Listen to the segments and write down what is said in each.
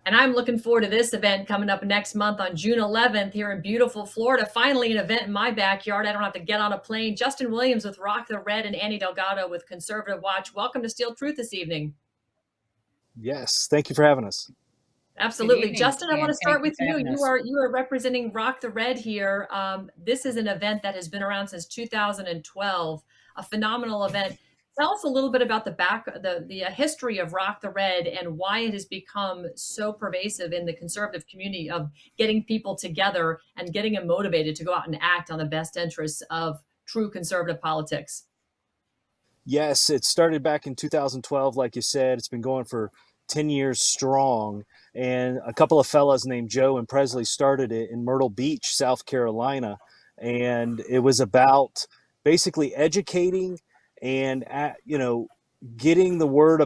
And I'm looking forward to this event coming up next month on June 11th here in beautiful Florida. Finally, an event in my backyard. I don't have to get on a plane. Justin Williams with Rock the Red and Annie Delgado with Conservative Watch. Welcome to Steel Truth this evening. Yes, thank you for having us. Good Absolutely. evening, Justin, I want and to start thank you with for you. having You us. are you are representing Rock the Red here. This is an event that has been around since 2012, a phenomenal event. Tell us a little bit about the history of Rock the Red and why it has become so pervasive in the conservative community of getting people together and getting them motivated to go out and act on the best interests of true conservative politics. Yes, it started back in 2012, like you said. It's been going for 10 years strong. And a couple of fellas named Joe and Presley started it in Myrtle Beach, South Carolina. And it was about basically educating and, getting the word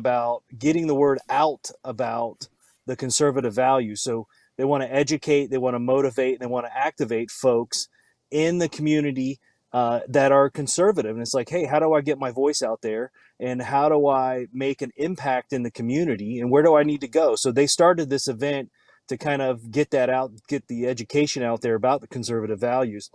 out about the conservative values. So they want to educate, they want to motivate, they want to activate folks in the community that are conservative. And it's like, hey, how do I get my voice out there? And how do I make an impact in the community? And where do I need to go? So they started this event to kind of get that out, get the education out there about the conservative values.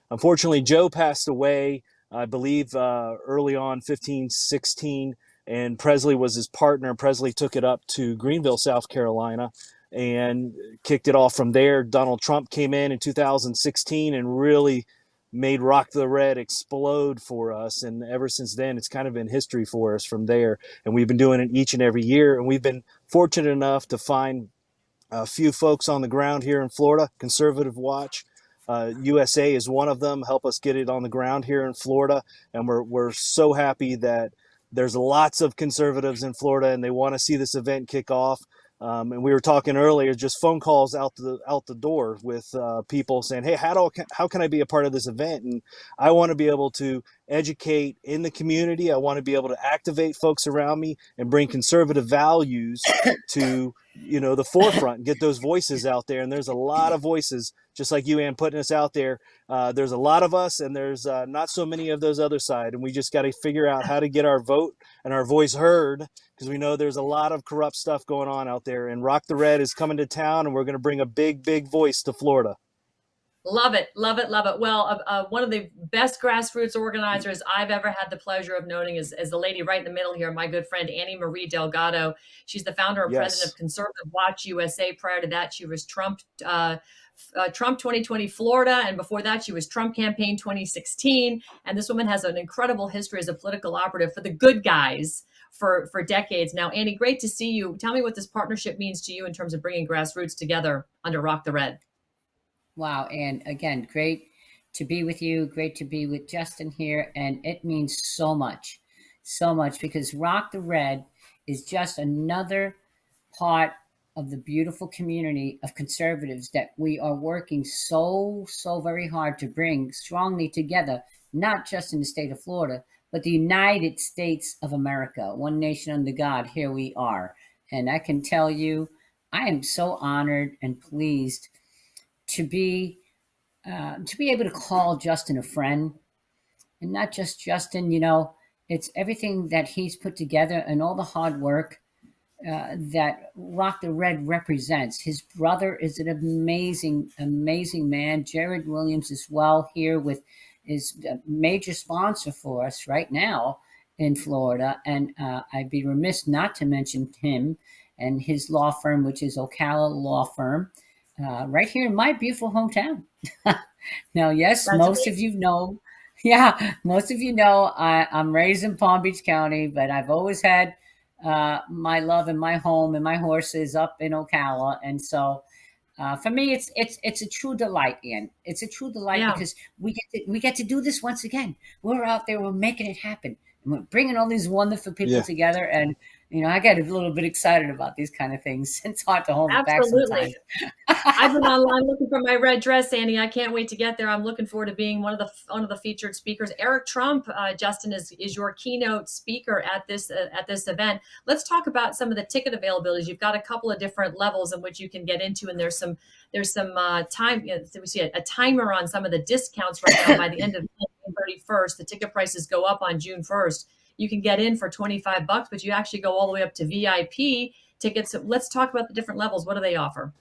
Unfortunately, Joe passed away, I believe, early on, 15, 16, and Presley was his partner. Presley took it up to Greenville, South Carolina, and kicked it off from there. Donald Trump came in 2016 and really made Rock the Red explode for us. And ever since then, it's kind of been history for us from there. And we've been doing it each and every year. And we've been fortunate enough to find a few folks on the ground here in Florida, Conservative Watch. USA is one of them, help us get it on the ground here in Florida. And we're so happy that there's lots of conservatives in Florida and they want to see this event kick off. And we were talking earlier, just phone calls out the door with people saying, "Hey, how can I be a part of this event?" And I want to be able to educate in the community. I want to be able to activate folks around me and bring conservative values to the forefront and get those voices out there. And there's a lot of voices, just like you, Ann, putting us out there. There's a lot of us, and there's not so many of those other side. And we just got to figure out how to get our vote and our voice heard because we know there's a lot of corrupt stuff going on out there. And Rock the Red is coming to town, and we're going to bring a big, big voice to Florida. Love it, love it, love it. Well, one of the best grassroots organizers I've ever had the pleasure of knowing is the lady right in the middle here, my good friend Annie Marie Delgado. She's the founder and president of Yes. Conservative Watch USA. Prior to that, she was Trump 2020 Florida, and before that, she was Trump campaign 2016. And this woman has an incredible history as a political operative for the good guys for decades now. Annie, great to see you. Tell me what this partnership means to you in terms of bringing grassroots together under Rock the Red. Wow, and again, great to be with you. Great to be with Justin here, and it means so much because Rock the Red is just another part of the beautiful community of conservatives that we are working so very hard to bring strongly together, not just in the state of Florida, but the United States of America, one nation under God. Here we are, and I can tell you, I am so honored and pleased to be to be able to call Justin a friend, and not just Justin. It's everything that he's put together and all the hard work that Rock the Red represents. His brother is an amazing man. Jared Williams as well here with is a major sponsor for us right now in Florida, and I'd be remiss not to mention him and his law firm, which is Ocala Law Firm, right here in my beautiful hometown. Now, yes, That's most amazing. of you know, yeah, most of you know I'm raised in Palm Beach County, but I've always had my love and my home and my horses up in Ocala, and so for me, it's a true delight, Ian. It's a true delight Yeah. because we get to do this once again. We're out there, we're making it happen, and we're bringing all these wonderful people Yeah. together, and I get a little bit excited about these kind of things. It's hard to hold it back sometimes. Absolutely. I've been online looking for my red dress, Annie. I can't wait to get there. I'm looking forward to being one of the featured speakers. Eric Trump, Justin, is your keynote speaker at this event. Let's talk about some of the ticket availabilities. You've got a couple of different levels in which you can get into, and there's some time. We see a timer on some of the discounts right now. By the end of June 31st, the ticket prices go up on June 1st. you can get in for 25 bucks, but you actually go all the way up to VIP tickets. So let's talk about the different levels. What do they offer?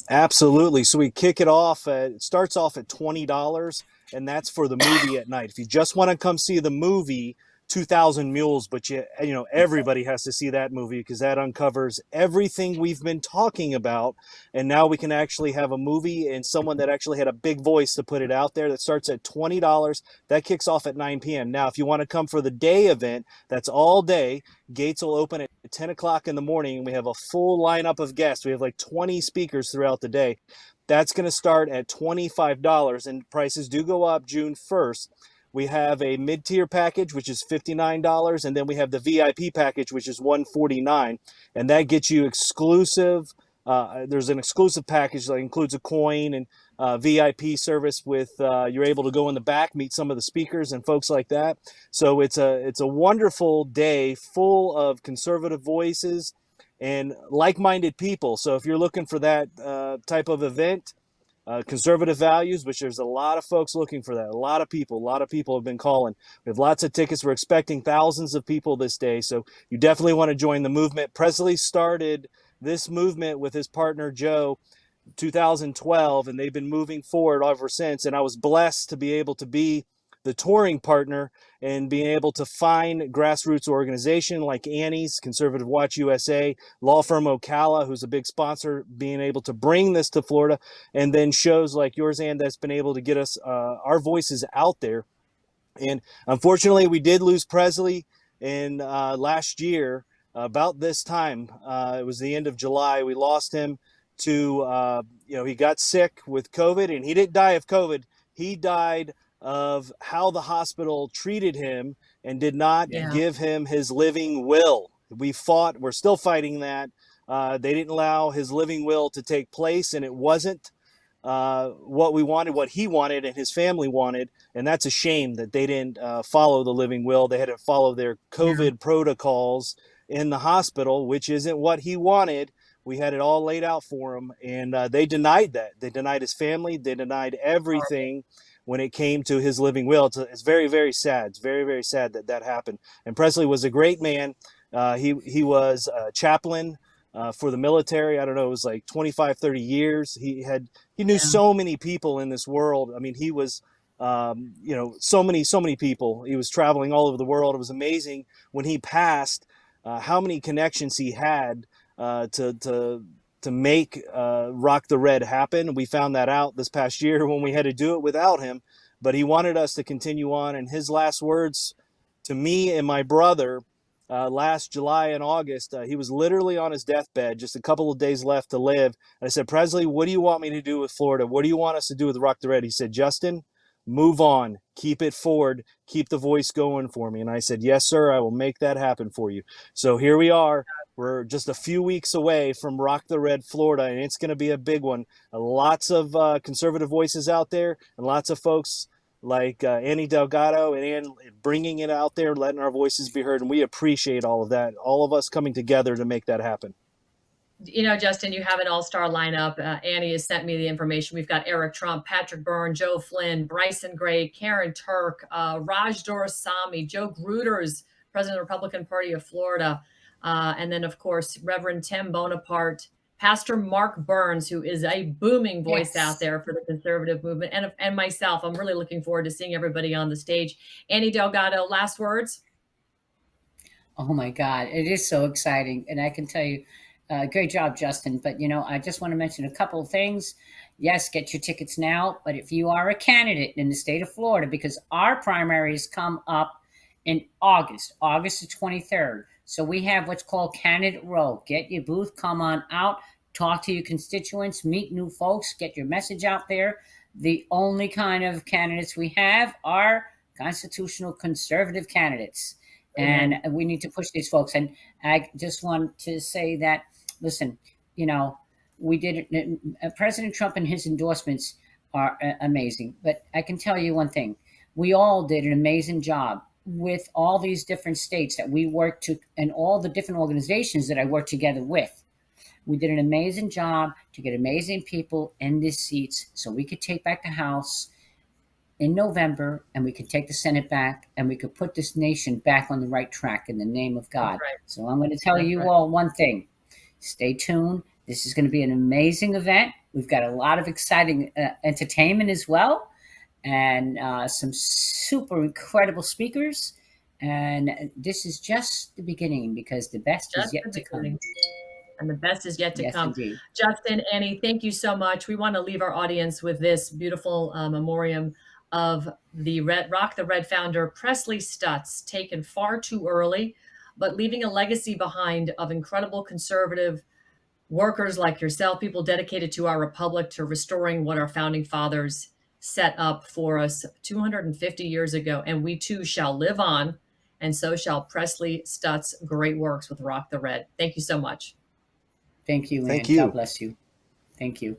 Absolutely. So we kick it off at, it starts off at $20, and that's for the movie at night. If you just want to come see the movie, 2000 Mules, but you know everybody has to see that movie because that uncovers everything we've been talking about, and now we can actually have a movie and someone that actually had a big voice to put it out there. That starts at $20. That kicks off at 9 p.m. Now, if you want to come for the day event, that's all day. Gates will open at 10 o'clock in the morning, and we have a full lineup of guests. We have like 20 speakers throughout the day. That's going to start at $25, and prices do go up June 1st. We have a mid-tier package, which is $59, and then we have the VIP package, which is $149, and that gets you exclusive. There's an exclusive package that includes a coin and VIP service with you're able to go in the back, meet some of the speakers and folks like that. So it's a wonderful day full of conservative voices and like-minded people. So if you're looking for that type of event, conservative values, which there's a lot of folks looking for that. A lot of people have been calling. We have lots of tickets. We're expecting thousands of people this day. So you definitely want to join the movement. Presley started this movement with his partner, Joe, 2012, and they've been moving forward ever since. And I was blessed to be able to be the touring partner and being able to find grassroots organization like Annie's, Conservative Watch USA, law firm Ocala, who's a big sponsor, being able to bring this to Florida, and then shows like yours, Ann, that's been able to get us our voices out there. And unfortunately, we did lose Presley in last year about this time. It was the end of July. We lost him to, he got sick with COVID, and he didn't die of COVID. He died of how the hospital treated him and did not Yeah. give him his living will. We fought, we're still fighting that. They didn't allow his living will to take place, and it wasn't what we wanted, what he wanted, and his family wanted. And that's a shame that they didn't follow the living will. They had to follow their Yeah. COVID protocols in the hospital, which isn't what he wanted. We had it all laid out for him, and they denied that. They denied his family. They denied everything when it came to his living will. It's very, very sad. It's very, very sad that that happened. And Presley was a great man. He was a chaplain for the military. I don't know, it was like 25, 30 years. He knew Yeah. so many people in this world. I mean, he was, so many people. He was traveling all over the world. It was amazing when he passed, how many connections he had to make Rock the Red happen. We found that out this past year when we had to do it without him, but he wanted us to continue on. And his last words to me and my brother last July and August, he was literally on his deathbed, just a couple of days left to live. And I said, Presley, what do you want me to do with Florida? What do you want us to do with Rock the Red? He said, Justin, move on, keep it forward, keep the voice going for me. And I said, yes, sir, I will make that happen for you. So here we are. We're just a few weeks away from Rock the Red, Florida, and it's going to be a big one. Lots of conservative voices out there, and lots of folks like Annie Delgado and Ann bringing it out there, letting our voices be heard, and we appreciate all of that, all of us coming together to make that happen. Justin, you have an all-star lineup. Annie has sent me the information. We've got Eric Trump, Patrick Byrne, Joe Flynn, Bryson Gray, Karen Turk, Raj Doraisamy, Joe Gruters, President of the Republican Party of Florida, and then, of course, Reverend Tim Bonaparte, Pastor Mark Burns, who is a booming voice out there for the conservative movement, and myself. I'm really looking forward to seeing everybody on the stage. Annie Delgado, last words? Oh my God, it is so exciting. And I can tell you, great job, Justin. But, I just want to mention a couple of things. Yes, get your tickets now. But if you are a candidate in the state of Florida, because our primaries come up in August the 23rd. So we have what's called Candidate Row. Get your booth, come on out, talk to your constituents, meet new folks, get your message out there. The only kind of candidates we have are constitutional conservative candidates. And we need to push these folks. And I just want to say that, listen, we did President Trump and his endorsements are amazing. But I can tell you one thing. We all did an amazing job with all these different states that we worked to, and all the different organizations that I worked together with. We did an amazing job to get amazing people in these seats so we could take back the House. in November, and we could take the Senate back, and we could put this nation back on the right track in the name of That's God. right. So I'm going to tell That's you right. all one thing. Stay tuned. This is going to be an amazing event. We've got a lot of exciting entertainment as well, and some super incredible speakers. And this is just the beginning, because the best is Just the yet to come. beginning. And the best is yet to Yes, come. indeed. Justin, Annie, thank you so much. We want to leave our audience with this beautiful memoriam of the Rock the Red founder, Presley Stutz, taken far too early, but leaving a legacy behind of incredible conservative workers like yourself, people dedicated to our republic, to restoring what our founding fathers set up for us 250 years ago. And we too shall live on, and so shall Presley Stutz' great works with Rock the Red. Thank you so much. Thank you, Thank Ann. God you. bless you. Thank you.